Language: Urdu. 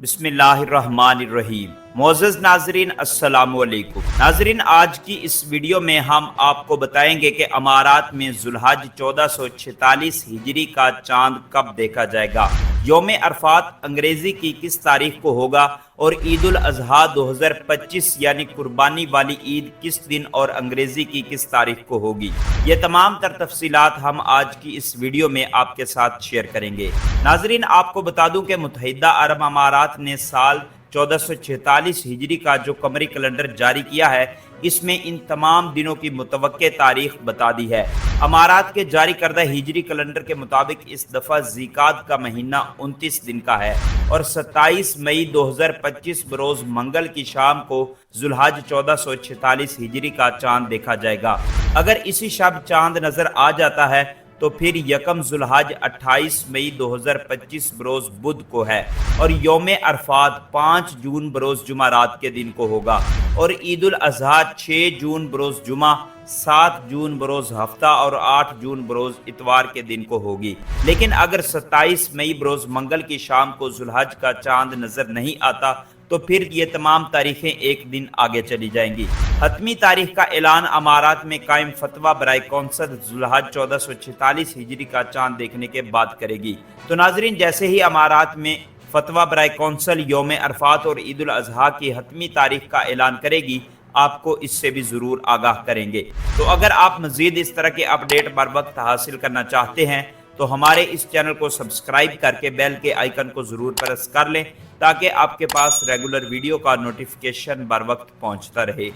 بسم اللہ الرحمن الرحیم۔ معزز ناظرین السلام علیکم۔ ناظرین، آج کی اس ویڈیو میں ہم آپ کو بتائیں گے کہ امارات میں ذو الحج 1446 ہجری کا چاند کب دیکھا جائے گا، یوم عرفات انگریزی کی کس تاریخ کو ہوگا اور عید الاضحیٰ 2025 یعنی قربانی والی عید کس دن اور انگریزی کی کس تاریخ کو ہوگی۔ یہ تمام تر تفصیلات ہم آج کی اس ویڈیو میں آپ کے ساتھ شیئر کریں گے۔ ناظرین، آپ کو بتا دوں کہ متحدہ عرب امارات نے سال 1446 ہجری کا جو قمری کیلنڈر جاری کیا ہے، اس میں ان تمام دنوں کی متوقع تاریخ بتا دی ہے۔ امارات کے جاری کردہ ہجری کیلنڈر کے مطابق اس دفعہ ذی-القعدہ کا مہینہ 29 دن کا ہے اور 27 مئی 2025 بروز منگل کی شام کو ذو الحج 1446 ہجری کا چاند دیکھا جائے گا۔ اگر اسی شب چاند نظر آ جاتا ہے تو پھر یکم ذو الحج 28 مئی 2025 بروز بدھ کو ہے اور یوم عرفات 5 جون بروز جمعرات کے دن کو ہوگا اور عید الاضحیٰ 6 جون بروز جمعہ، 7 جون بروز ہفتہ اور 8 جون بروز اتوار کے دن کو ہوگی۔ لیکن اگر 27 مئی بروز منگل کی شام کو ذو الحج کا چاند نظر نہیں آتا تو پھر یہ تمام تاریخیں ایک دن آگے چلی جائیں گی۔ حتمی تاریخ کا اعلان امارات میں قائم فتویٰ برائے کونسل ذو الحج 1446 ہجری کا چاند دیکھنے کے بعد کرے گی۔ تو ناظرین، جیسے ہی امارات میں فتویٰ برائے کونسل یوم عرفات اور عید الاضحیٰ کی حتمی تاریخ کا اعلان کرے گی، آپ کو اس سے بھی ضرور آگاہ کریں گے۔ تو اگر آپ مزید اس طرح کے اپڈیٹ بر وقت حاصل کرنا چاہتے ہیں تو ہمارے اس چینل کو سبسکرائب کر کے بیل کے آئیکن کو ضرور پریس کر لیں تاکہ آپ کے پاس ریگولر ویڈیو کا نوٹیفیکیشن بر وقت پہنچتا رہے۔